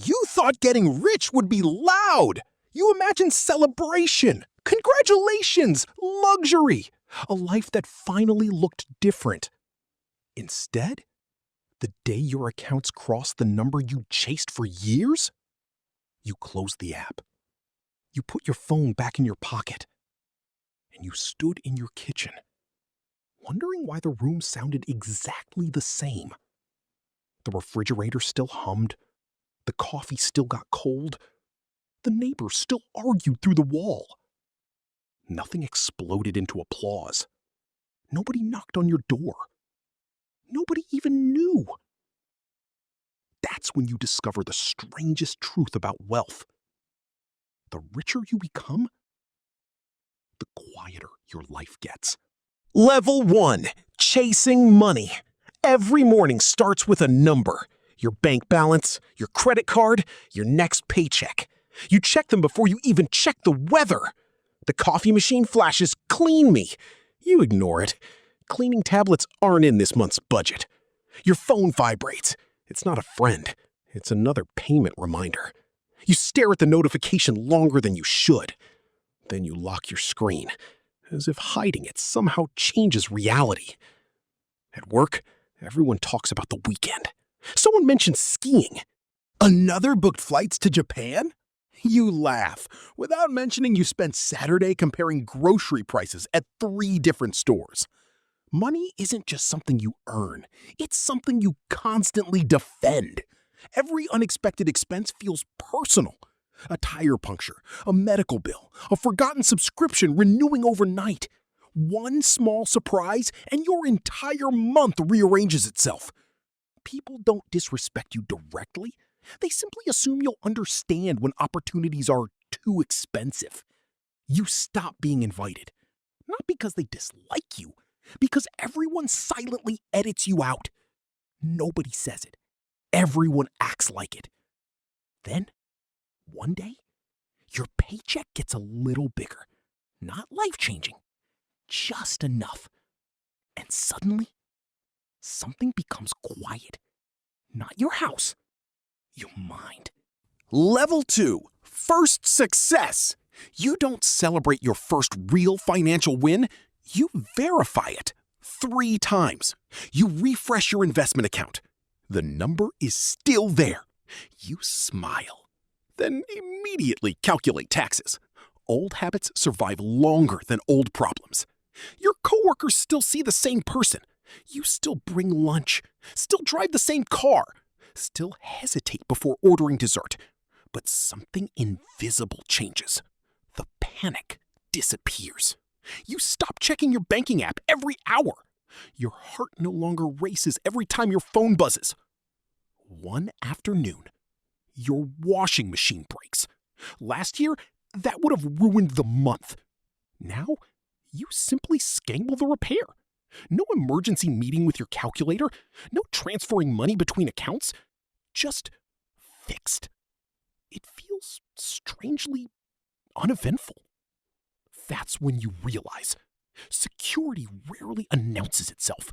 You thought getting rich would be loud. You imagined celebration, congratulations, luxury, a life that finally looked different. Instead, the day your accounts crossed the number you chased for years, you closed the app. You put your phone back in your pocket, and you stood in your kitchen, wondering why the room sounded exactly the same. The refrigerator still hummed, the coffee still got cold, the neighbors still argued through the wall. Nothing exploded into applause. Nobody knocked on your door. Nobody even knew. That's when you discover the strangest truth about wealth. The richer you become, the quieter your life gets. Level 1. Chasing money. Every morning starts with a number. Your bank balance, your credit card, your next paycheck. You check them before you even check the weather. The coffee machine flashes "Clean me." You ignore it. Cleaning tablets aren't in this month's budget. Your phone vibrates. It's not a friend. It's another payment reminder. You stare at the notification longer than you should. Then you lock your screen, as if hiding it somehow changes reality. At work, everyone talks about the weekend. Someone mentions skiing. Another booked flights to Japan? You laugh, without mentioning you spent Saturday comparing grocery prices at 3 different stores. Money isn't just something you earn. It's something you constantly defend. Every unexpected expense feels personal. A tire puncture, a medical bill, a forgotten subscription renewing overnight. One small surprise and your entire month rearranges itself. People don't disrespect you directly. They simply assume you'll understand when opportunities are too expensive. You stop being invited, not because they dislike you, because everyone silently edits you out. Nobody says it. Everyone acts like it. Then, one day, your paycheck gets a little bigger. Not life-changing, just enough. And suddenly, something becomes quiet. Not your house, your mind. Level 2. First success. You don't celebrate your first real financial win. You verify it 3 times. You refresh your investment account. The number is still there. You smile, then immediately calculate taxes. Old habits survive longer than old problems. Your coworkers still see the same person. You still bring lunch, still drive the same car, still hesitate before ordering dessert. But something invisible changes. The panic disappears. You stop checking your banking app every hour. Your heart no longer races every time your phone buzzes. One afternoon, your washing machine breaks. Last year, that would have ruined the month. Now, you simply schedule the repair. No emergency meeting with your calculator, no transferring money between accounts, just fixed. It feels strangely uneventful. That's when you realize security rarely announces itself.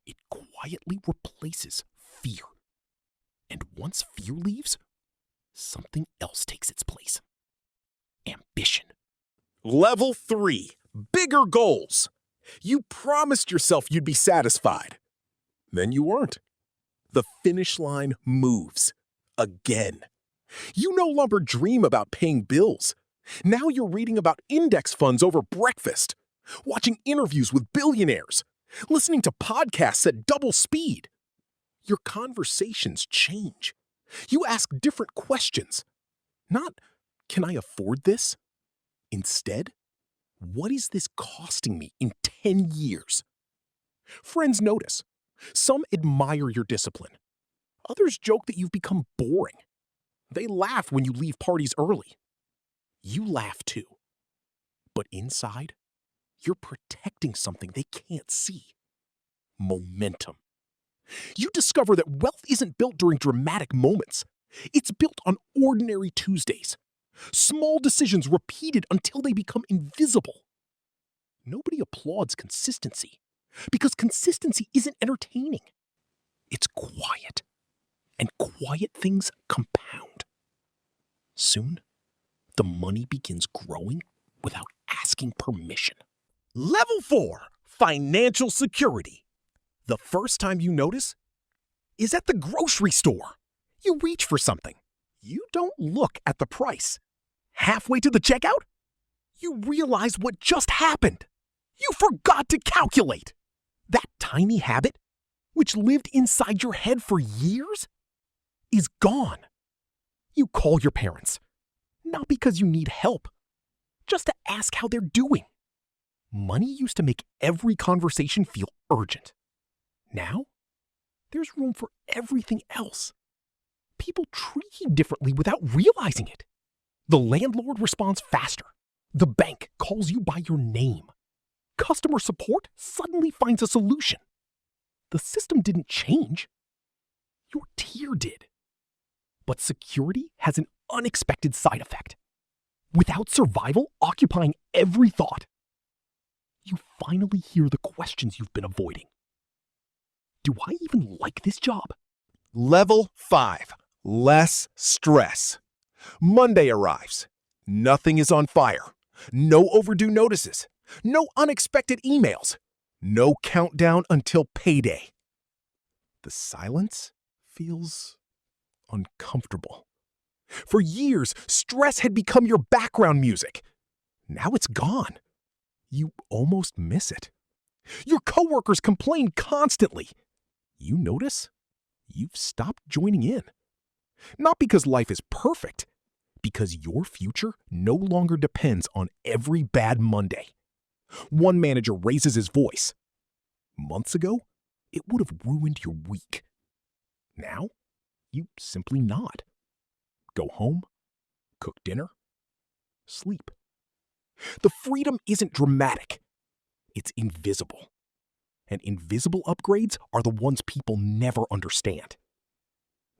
It quietly replaces fear. And once fear leaves, something else takes its place. Ambition. Level 3. Bigger goals. You promised yourself you'd be satisfied. Then you weren't. The finish line moves. Again. You no longer dream about paying bills. Now you're reading about index funds over breakfast, watching interviews with billionaires, listening to podcasts at double speed. Your conversations change. You ask different questions. Not, can I afford this? Instead, what is this costing me in 10 years? Friends notice. Some admire your discipline. Others joke that you've become boring. They laugh when you leave parties early. You laugh too. But inside, you're protecting something they can't see. Momentum. You discover that wealth isn't built during dramatic moments. It's built on ordinary Tuesdays. Small decisions repeated until they become invisible. Nobody applauds consistency because consistency isn't entertaining. It's quiet. And quiet things compound. Soon, the money begins growing without asking permission. Level 4, financial security. The first time you notice is at the grocery store. You reach for something. You don't look at the price. Halfway to the checkout, you realize what just happened. You forgot to calculate. That tiny habit, which lived inside your head for years, is gone. You call your parents, not because you need help, just to ask how they're doing. Money used to make every conversation feel urgent. Now, there's room for everything else. People treat you differently without realizing it. The landlord responds faster. The bank calls you by your name. Customer support suddenly finds a solution. The system didn't change. Your tier did. But security has an unexpected side effect. Without survival occupying every thought, you finally hear the questions you've been avoiding. Do I even like this job? Level 5, less stress. Monday arrives. Nothing is on fire. No overdue notices. No unexpected emails. No countdown until payday. The silence feels uncomfortable. For years, stress had become your background music. Now it's gone. You almost miss it. Your coworkers complain constantly. You notice you've stopped joining in. Not because life is perfect, because your future no longer depends on every bad Monday. One manager raises his voice. Months ago, it would have ruined your week. Now, you simply nod. Go home, cook dinner, sleep. The freedom isn't dramatic. It's invisible. And invisible upgrades are the ones people never understand.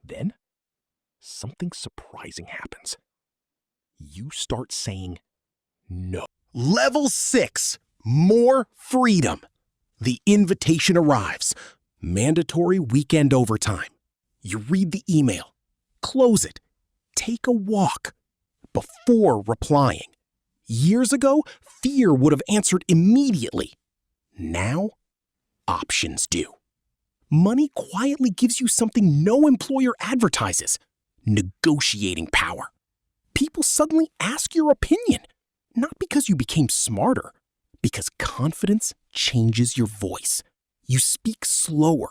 Then, something surprising happens. You start saying no. Level 6, more freedom. The invitation arrives. Mandatory weekend overtime. You read the email, close it, take a walk before replying. Years ago, fear would have answered immediately. Now, options do. Money quietly gives you something no employer advertises: negotiating power. People suddenly ask your opinion, not because you became smarter, because confidence changes your voice. You speak slower,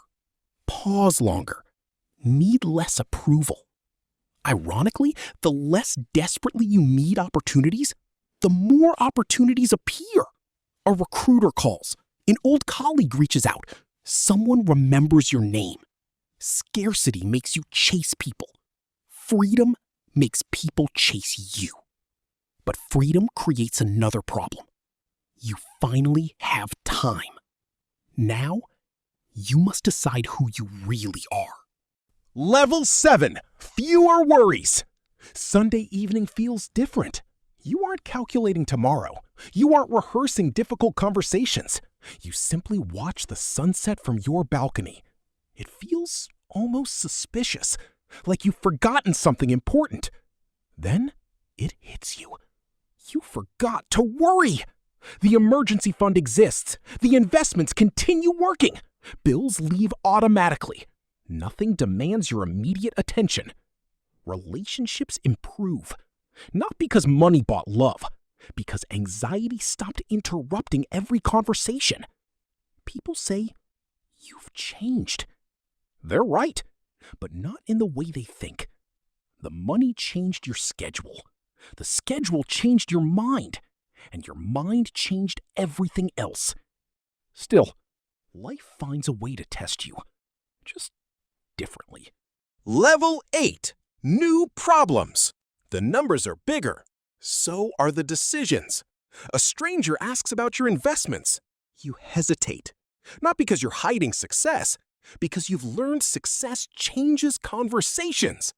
pause longer, need less approval. Ironically, the less desperately you need opportunities, the more opportunities appear. A recruiter calls, an old colleague reaches out, someone remembers your name. Scarcity makes you chase people. Freedom makes people chase you. But freedom creates another problem. You finally have time. Now, you must decide who you really are. Level 7, fewer worries. Sunday evening feels different. You aren't calculating tomorrow. You aren't rehearsing difficult conversations. You simply watch the sunset from your balcony. It feels almost suspicious, like you've forgotten something important. Then it hits you. You forgot to worry. The emergency fund exists. The investments continue working. Bills leave automatically. Nothing demands your immediate attention. Relationships improve. Not because money bought love, because anxiety stopped interrupting every conversation. People say, "You've changed." They're right, but not in the way they think. The money changed your schedule. The schedule changed your mind. And your mind changed everything else. Still, life finds a way to test you. Just differently. Level 8, new problems. The numbers are bigger. So are the decisions. A stranger asks about your investments. You hesitate. Not because you're hiding success, because you've learned success changes conversations.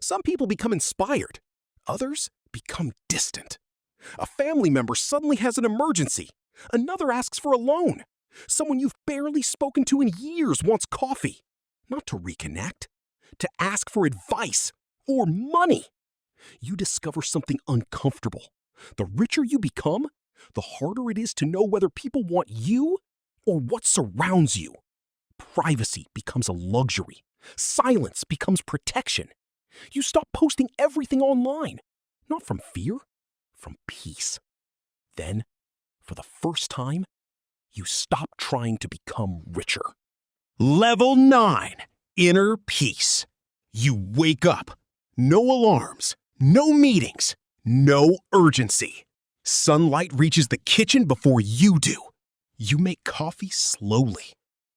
Some people become inspired. Others become distant. A family member suddenly has an emergency. Another asks for a loan. Someone you've barely spoken to in years wants coffee. Not to reconnect, to ask for advice or money. you discover something uncomfortable. The richer you become, the harder it is to know whether people want you or what surrounds you. Privacy becomes a luxury. Silence becomes protection. You stop posting everything online, not from fear, from peace. Then, for the first time, you stop trying to become richer. Level 9, inner peace. You wake up. No alarms, no meetings, no urgency. Sunlight reaches the kitchen before you do. You make coffee slowly.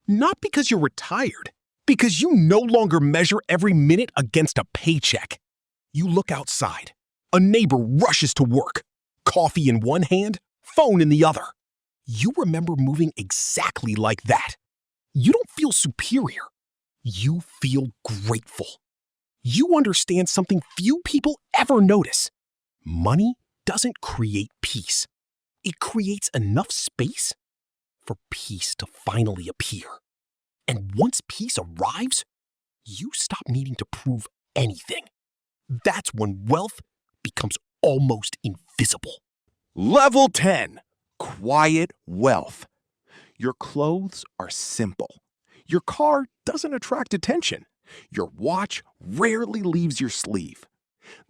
Not because you're retired, because you no longer measure every minute against a paycheck. You look outside. A neighbor rushes to work. Coffee in one hand, phone in the other. You remember moving exactly like that. You don't feel superior. You feel grateful. You understand something few people ever notice. Money doesn't create peace. It creates enough space for peace to finally appear. And once peace arrives, you stop needing to prove anything. That's when wealth becomes almost invisible. Level 10, quiet wealth. Your clothes are simple. Your car doesn't attract attention. Your watch rarely leaves your sleeve.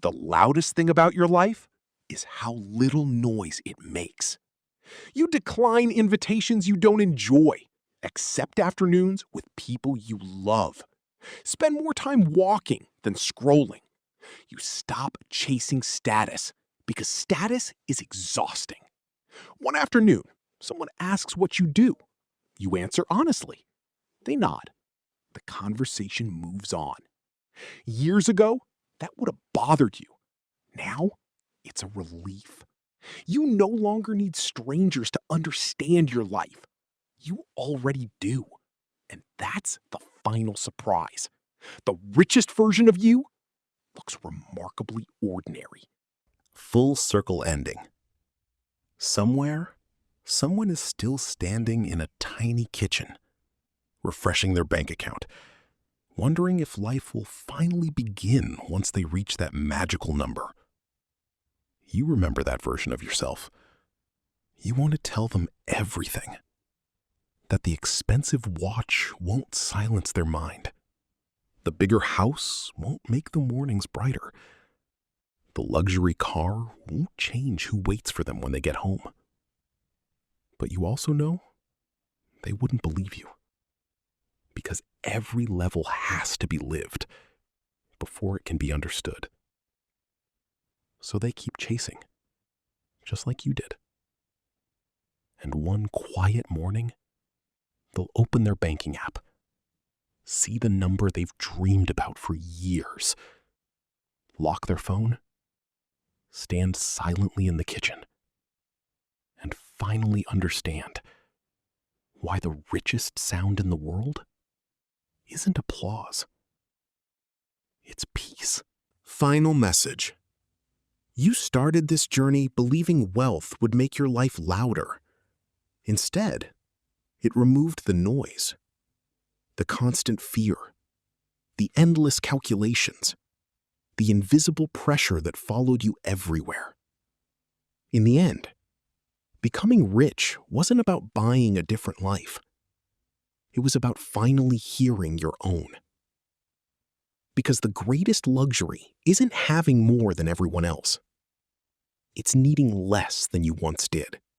The loudest thing about your life is how little noise it makes. You decline invitations you don't enjoy. Accept afternoons with people you love. Spend more time walking than scrolling. You stop chasing status because status is exhausting. One afternoon, someone asks what you do. You answer honestly. They nod. The conversation moves on. Years ago, that would have bothered you. Now, it's a relief. You no longer need strangers to understand your life. You already do. And that's the final surprise. The richest version of you looks remarkably ordinary. Full circle ending. Somewhere, someone is still standing in a tiny kitchen, refreshing their bank account, wondering if life will finally begin once they reach that magical number. You remember that version of yourself. You want to tell them everything. That the expensive watch won't silence their mind. The bigger house won't make the mornings brighter. The luxury car won't change who waits for them when they get home. But you also know they wouldn't believe you. Because every level has to be lived before it can be understood. So they keep chasing, just like you did. And one quiet morning, they'll open their banking app, see the number they've dreamed about for years, lock their phone, stand silently in the kitchen, and finally understand why the richest sound in the world isn't applause. It's peace. Final message. You started this journey believing wealth would make your life louder. Instead, it removed the noise, the constant fear, the endless calculations, the invisible pressure that followed you everywhere. In the end, becoming rich wasn't about buying a different life. It was about finally hearing your own. Because the greatest luxury isn't having more than everyone else. It's needing less than you once did.